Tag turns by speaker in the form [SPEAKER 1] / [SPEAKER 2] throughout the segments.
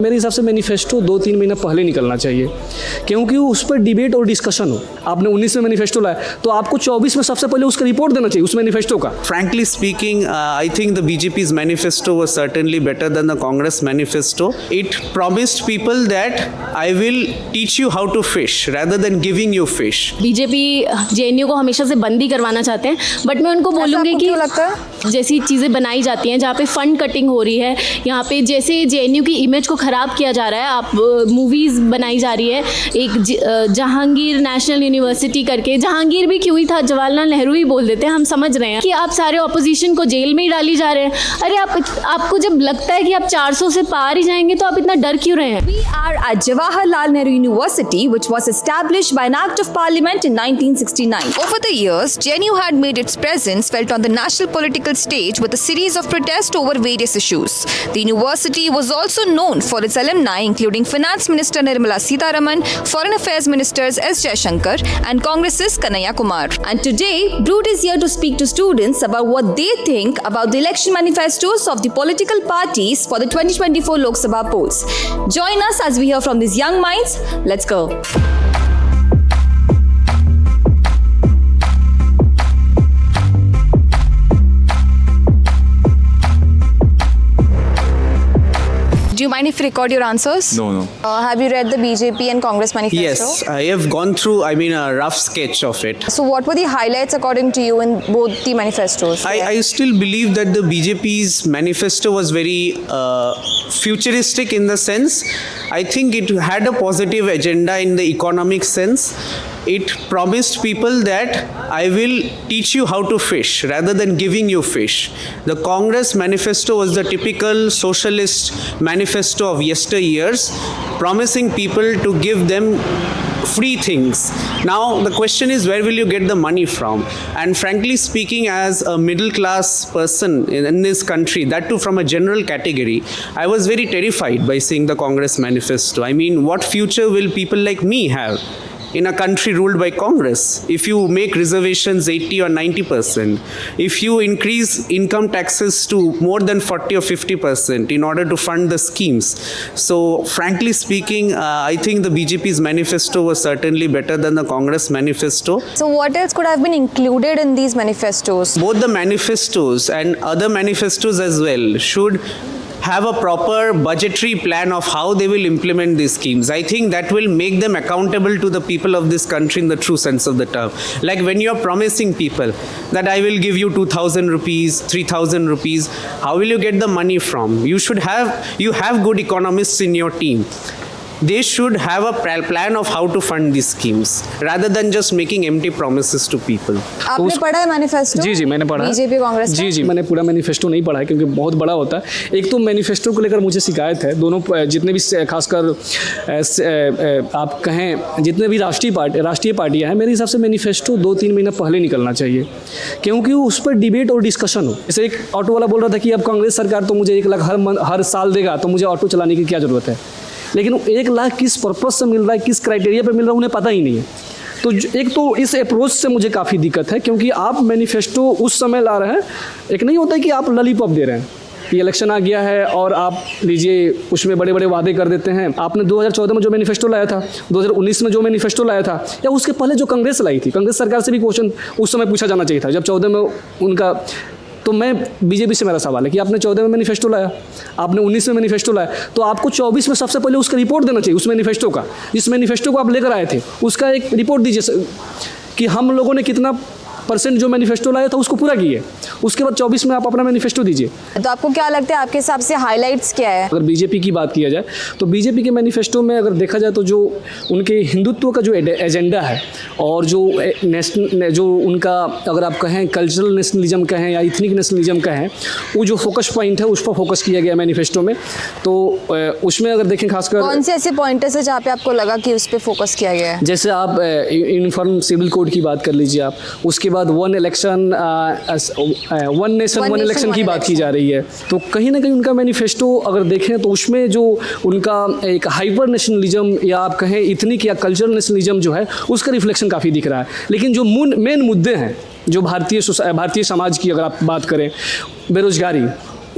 [SPEAKER 1] मेरे हिसाब से मैनिफेस्टो 2-3 महीना पहले निकलना चाहिए, क्योंकि उस पर डिबेट और डिस्कशन हो। आपने 19 में मैनिफेस्टो लाया तो आपको 24 में सबसे पहले उसका रिपोर्ट देना चाहिए उस मैनिफेस्टो का।
[SPEAKER 2] Frankly speaking, I think the BJP's manifesto was certainly better than the Congress manifesto. It promised people that I will teach you how to fish rather than giving you fish.
[SPEAKER 3] BJP JNU को हमेशा से बंद ही करवाना चाहते हैं, but मैं उनको बोलूँगी कि
[SPEAKER 4] लगता है
[SPEAKER 3] जैसी चीज़ें बनाई जाती हैं जहाँ पे फंड कटिंग हो रही है, यहाँ पे जैसे जेएनयू की इमेज को ख़राब किया जा रहा है, आप मूवीज़ बनाई जा रही है। एक जहांगीर नेशनल यूनिवर्सिटी करके, जहांगीर भी क्यों ही था, जवाहरलाल नेहरू ही बोल देते हैं। हम समझ रहे हैं कि आप सारे ऑपोजिशन को जेल में ही डाली जा रहे हैं। अरे आपको जब लगता है कि आप 400 से पार ही जाएंगे तो आप इतना डर क्यों रहे हैं?
[SPEAKER 4] We are at Jawaharlal Nehru University, which was established by an act of parliament in 1969. Over the years, JNU had made its presence felt on the national political stage with a series of protests over various issues. The university was also known for its alumni, including Finance Minister Nirmala Sitharaman, Foreign Affairs Ministers S. Jaishankar, and Congress's Kanhaiya Kumar. And today, Brood is here to speak to students about what they think about the election manifestos of the political parties for the 2024 Lok Sabha polls. Join us as we hear from these young minds. Let's go. Do you mind if you record your answers?
[SPEAKER 5] No.
[SPEAKER 4] Have you read the BJP and Congress manifesto?
[SPEAKER 2] Yes, I have gone through, a rough sketch of it.
[SPEAKER 4] So what were the highlights according to you in both the manifestos?
[SPEAKER 2] I still believe that the BJP's manifesto was very futuristic in the sense. I think it had a positive agenda in the economic sense. It promised people that I will teach you how to fish rather than giving you fish. The Congress manifesto was the typical socialist manifesto of yesteryears, promising people to give them free things. Now the question is, where will you get the money from? And frankly speaking, as a middle class person in this country, that too from a general category, I was very terrified by seeing the Congress manifesto. I mean, what future will people like me have in a country ruled by Congress? If you make reservations 80 or 90%, if you increase income taxes to more than 40 or 50% in order to fund the schemes. So frankly speaking, I think the BJP's manifesto was certainly better than the Congress manifesto.
[SPEAKER 4] So what else could have been included in these manifestos?
[SPEAKER 2] Both the manifestos and other manifestos as well should have a proper budgetary plan of how they will implement these schemes. I think that will make them accountable to the people of this country in the true sense of the term. Like when you are promising people that I will give you 2,000 rupees, 3,000 rupees, how will you get the money from? You have good economists in your team. They should have a plan of how to fund these schemes rather than just making empty promises to people.
[SPEAKER 4] आपने पढ़ा है manifesto?
[SPEAKER 1] जी मैंने पढ़ा है।
[SPEAKER 4] BJP Congress का?
[SPEAKER 1] जी मैंने पूरा manifesto नहीं पढ़ा है क्योंकि बहुत बड़ा होता है। एक तो मैनिफेस्टो को लेकर मुझे शिकायत है, दोनों जितने भी खासकर आप कहें जितने भी राष्ट्रीय पार्टियां हैं, मेरे हिसाब से मैनिफेस्टो 2-3 महीना पहले निकलना चाहिए, क्योंकि उस पर डिबेट और डिस्कशन हो। जैसे एक ऑटो वाला बोल रहा था कि अब कांग्रेस सरकार तो मुझे 1 लाख हर साल देगा, तो मुझे ऑटो चलाने की क्या ज़रूरत है। लेकिन 1 लाख किस पर्पज़ से मिल रहा है, किस क्राइटेरिया पे मिल रहा है, उन्हें पता ही नहीं है। तो एक तो इस अप्रोच से मुझे काफ़ी दिक्कत है, क्योंकि आप मैनिफेस्टो उस समय ला रहे हैं, एक नहीं होता है कि आप लॉलीपॉप दे रहे हैं कि इलेक्शन आ गया है और आप लीजिए उसमें बड़े बड़े वादे कर देते हैं। आपने 2014 में जो मैनिफेस्टो लाया था, 2019 में जो मैनिफेस्टो लाया था, या उसके पहले जो कांग्रेस लाई थी, कांग्रेस सरकार से भी क्वेश्चन उस समय पूछा जाना चाहिए था जब 14 में उनका। तो मैं बीजेपी से मेरा सवाल है कि आपने 14 में मैनिफेस्टो लाया, आपने 19 में मैनिफेस्टो लाया, तो आपको 24 में सबसे पहले उसका रिपोर्ट देना चाहिए उस मैनिफेस्टो का। जिस मैनिफेस्टो को आप लेकर आए थे उसका एक रिपोर्ट दीजिए कि हम लोगों ने कितना % जो मैनिफेस्टो लाया था उसको पूरा किए। उसके बाद 24 में आप अपना मैनिफेस्टो दीजिए।
[SPEAKER 4] तो आपको क्या लगता है, आपके हिसाब से हाइलाइट्स क्या है?
[SPEAKER 1] अगर बीजेपी की बात किया जाए तो बीजेपी के मैनिफेस्टो में अगर देखा जाए तो जो उनके हिंदुत्व का जो एजेंडा है और जो उनका अगर आप कहें कल्चरल नेशनलिज्म कहें या इथनिक नेशनलिज्म कहें, वो जो फोकस पॉइंट है उस पर फोकस किया गया मैनिफेस्टो में। तो उसमें अगर देखें खासकर
[SPEAKER 4] कौन से ऐसे पॉइंटर्स है जहाँ पे आपको लगा कि उस पर फोकस किया गया है?
[SPEAKER 1] जैसे आप यूनिफॉर्म सिविल कोड की बात कर लीजिए आप, उसके बाद वन नेशन वन इलेक्शन की बात की जा रही है। तो कहीं ना कहीं उनका मैनिफेस्टो अगर देखें तो उसमें जो उनका एक हाइपर नेशनलिज्म या आप कहें इथनिक या कल्चरल नेशनलिज्म जो है उसका रिफ्लेक्शन काफ़ी दिख रहा है। लेकिन जो मेन मुद्दे हैं जो भारतीय समाज की अगर आप बात करें, बेरोजगारी,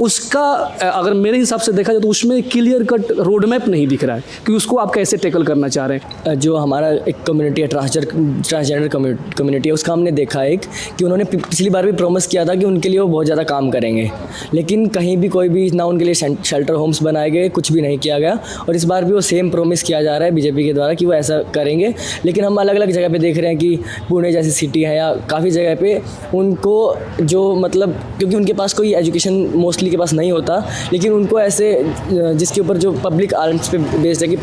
[SPEAKER 1] उसका अगर मेरे हिसाब से देखा जाए तो उसमें क्लियर कट रोड मैप नहीं दिख रहा है कि उसको आप कैसे टैकल करना चाह रहे हैं।
[SPEAKER 5] जो हमारा एक कम्युनिटी है ट्रांसजेंडर कम्युनिटी है, उसका हमने देखा एक कि उन्होंने पिछली बार भी प्रॉमिस किया था कि उनके लिए वो बहुत ज़्यादा काम करेंगे, लेकिन कहीं भी कोई भी ना उनके लिए शेल्टर होम्स बनाए गए, कुछ भी नहीं किया गया। और इस बार भी वो सेम प्रॉमिस किया जा रहा है बीजेपी के द्वारा कि वो ऐसा करेंगे, लेकिन हम अलग अलग जगह पे देख रहे हैं कि पुणे जैसी सिटी है या काफ़ी जगह पे उनको जो मतलब क्योंकि उनके पास कोई एजुकेशन मोस्टली के पास नहीं होता, लेकिन उनको ऐसे जिसके ऊपर जो पब्लिक आर्ट्स पे बेस्ड है कि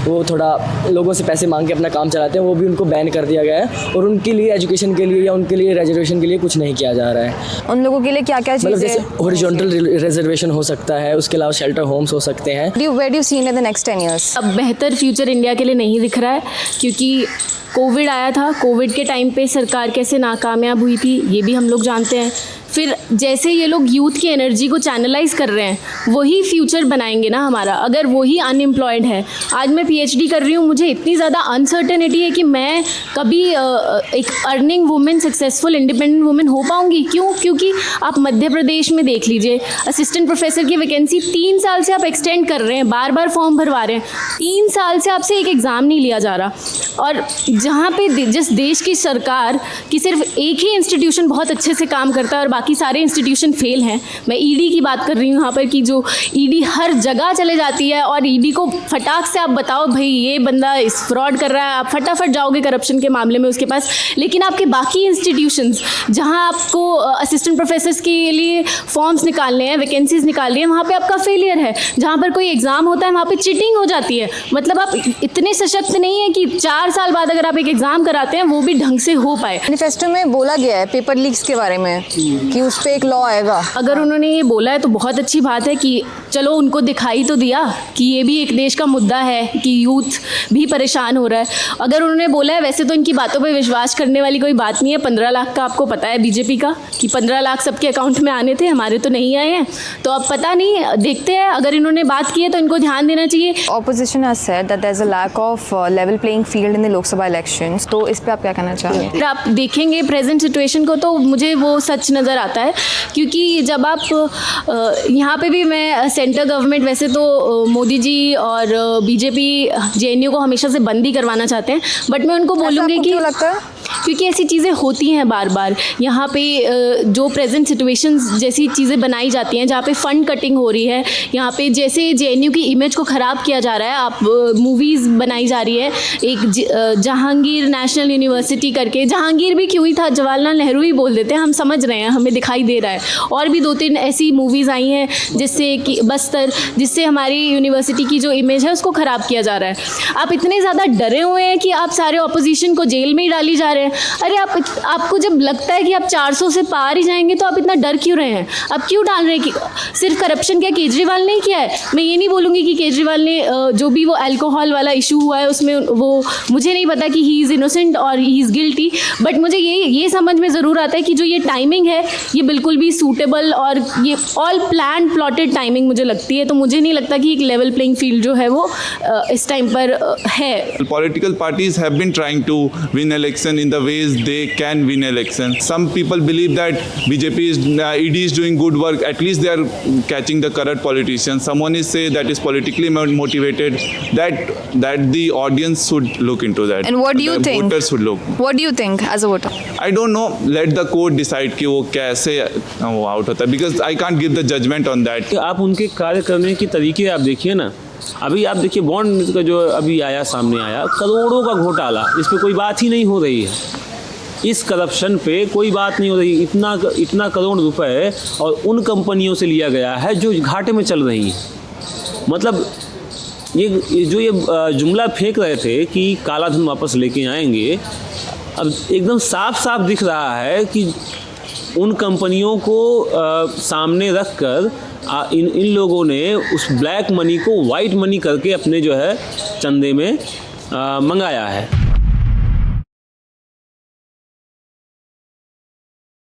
[SPEAKER 5] वो थोड़ा लोगों से पैसे मांग के अपना काम चलाते हैं, वो भी उनको बैन कर दिया गया है और उनके लिए एजुकेशन के लिए या उनके लिए रिजर्वेशन के लिए कुछ नहीं किया जा रहा है।
[SPEAKER 4] उन लोगों के लिए क्या क्या
[SPEAKER 5] मतलब जैसे
[SPEAKER 4] चीज़ें
[SPEAKER 5] हॉरिजॉन्टल रिजर्वेशन हो सकता है, उसके अलावा शेल्टर होम्स हो सकते हैं।
[SPEAKER 4] where do you see in the next 10 years?
[SPEAKER 3] अब बेहतर फ्यूचर इंडिया के लिए नहीं दिख रहा है, क्योंकि कोविड आया था। कोविड के टाइम पे सरकार कैसे नाकामयाब हुई थी ये भी हम लोग जानते हैं। फिर जैसे ये लोग यूथ की एनर्जी को चैनलाइज कर रहे हैं, वही फ्यूचर बनाएंगे ना हमारा। अगर वही अनएम्प्लॉयड है, आज मैं पीएचडी कर रही हूँ, मुझे इतनी ज़्यादा अनसर्टेनिटी है कि मैं कभी एक earning women, successful independent women हो पाऊँगी। क्यों? क्योंकि आप मध्य प्रदेश में देख लीजिए, असिस्टेंट प्रोफेसर की वैकेंसी 3 साल से आप एक्सटेंड कर रहे हैं, बार बार फॉर्म भरवा रहे हैं, 3 साल से आपसे एक एग्ज़ाम नहीं लिया जा रहा। और जहाँ पे जिस देश की सरकार की सिर्फ एक ही इंस्टीट्यूशन बहुत अच्छे से काम करता है और बाकी सारे इंस्टीट्यूशन फेल हैं, मैं ईडी की बात कर रही हूँ यहाँ पर, कि जो ईडी हर जगह चले जाती है और ईडी को फटाक से आप बताओ भाई ये बंदा इस फ्रॉड कर रहा है, आप फटाफट जाओगे करप्शन के मामले में उसके पास। लेकिन आपके बाकी इंस्टीट्यूशंस जहाँ आपको असिस्टेंट प्रोफेसर्स के लिए फॉर्म्स निकालने हैं, वैकेंसीज निकालनी है, वहाँ पर आपका फेलियर है। जहाँ पर कोई एग्ज़ाम होता है वहाँ पर चीटिंग हो जाती है। मतलब आप इतने सशक्त नहीं है कि 4 साल बाद अगर आप एक एग्ज़ाम कराते हैं वो भी ढंग से हो पाए।
[SPEAKER 4] मैनिफेस्टो में बोला गया है पेपर लीक्स के बारे में कि उस पर एक लॉ आएगा।
[SPEAKER 3] अगर उन्होंने ये बोला है तो बहुत अच्छी बात है कि चलो उनको दिखाई तो दिया कि ये भी एक देश का मुद्दा है कि यूथ भी परेशान हो रहा है। अगर उन्होंने बोला है, वैसे तो इनकी बातों पे विश्वास करने वाली कोई बात नहीं है। 15 लाख का आपको पता है बीजेपी का कि 15 लाख सबके अकाउंट में आने थे, हमारे तो नहीं आए हैं। तो अब पता नहीं, देखते हैं। अगर इन्होंने बात की है तो इनको ध्यान देना चाहिए।
[SPEAKER 4] Opposition has said that there's a lack of level playing field in the Lok Sabha elections. तो इस पे आप क्या कहना चाहेंगे?
[SPEAKER 3] अगर आप देखेंगे प्रेजेंट सिचुएशन को तो मुझे वो सच नज़र आता है, क्योंकि जब आप यहाँ पे भी मैं सेंटर गवर्नमेंट, वैसे तो मोदी जी और बीजेपी जेएनयू को हमेशा से बंद ही करवाना चाहते हैं, बट मैं उनको बोलूँगी कि
[SPEAKER 4] क्यों लगता है?
[SPEAKER 3] क्योंकि ऐसी चीज़ें होती हैं बार बार यहाँ पे। जो प्रेजेंट सिचुएशंस जैसी चीज़ें बनाई जाती हैं, जहाँ पे फ़ंड कटिंग हो रही है, यहाँ पे जैसे जेएनयू की इमेज को ख़राब किया जा रहा है। आप मूवीज़ बनाई जा रही है, एक जहांगीर नेशनल यूनिवर्सिटी करके, जहांगीर भी क्यों ही था, जवाहरलाल नेहरू ही बोल देते हैं, हम समझ रहे हैं, हमें दिखाई दे रहा है। और भी 2-3 ऐसी मूवीज़ आई हैं जिससे कि बस्तर, जिससे हमारी यूनिवर्सिटी की जो इमेज है उसको ख़राब किया जा रहा है। आप इतने ज़्यादा डरे हुए हैं कि आप सारे ऑपोजिशन को जेल में ही डाली जा रहे हैं। अरे आपको जब लगता है कि आप 400 से पार ही जाएंगे तो आप इतना डर क्यों रहे हैं? आप क्यों डाल रहे हैं कि सिर्फ करप्शन क्या केजरीवाल ने किया है? मैं ये नहीं बोलूँगी कि केजरीवाल ने जो भी वो अल्कोहल वाला इशू हुआ है उसमें वो, मुझे नहीं पता कि ही इज़ इनोसेंट और ही इज़ गिल्टी, बट मुझे ये समझ में ज़रूर आता है कि जो ये टाइमिंग है ये बिल्कुल भी सूटेबल और ये ऑल प्लान प्लॉटेड टाइमिंग मुझे लगती है। तो मुझे नहीं लगता कि एक लेवल प्लेइंग फील्ड जो है वो इस टाइम पर है।
[SPEAKER 6] Political parties have been trying to win election in the ways they can win election. Some people believe that BJP is ED is doing good work. At least they are catching the corrupt politicians. Someone is say that is politically motivated. That the audience should look into that.
[SPEAKER 4] And what do you
[SPEAKER 6] the
[SPEAKER 4] think?
[SPEAKER 6] Voters should look.
[SPEAKER 4] What do you think as a voter?
[SPEAKER 6] I don't know. Let the court decide कि वो कैसे वो out होता है. Because I can't give the judgment on that.
[SPEAKER 7] आप उनके कार्य करने के तरीके आप देखिए ना। अभी आप देखिए बॉन्ड का जो अभी आया, सामने आया, करोड़ों का घोटाला, इस पे कोई बात ही नहीं हो रही है। इस करप्शन पे कोई बात नहीं हो रही। इतना करोड़ रुपए और उन कंपनियों से लिया गया है जो घाटे में चल रही हैं। मतलब ये जो ये जुमला फेंक रहे थे कि काला धन वापस लेके आएंगे, अब एकदम साफ साफ दिख रहा है कि उन कंपनियों को सामने रख कर इन लोगों ने उस ब्लैक मनी को वाइट मनी करके अपने जो है चंदे में मंगाया है।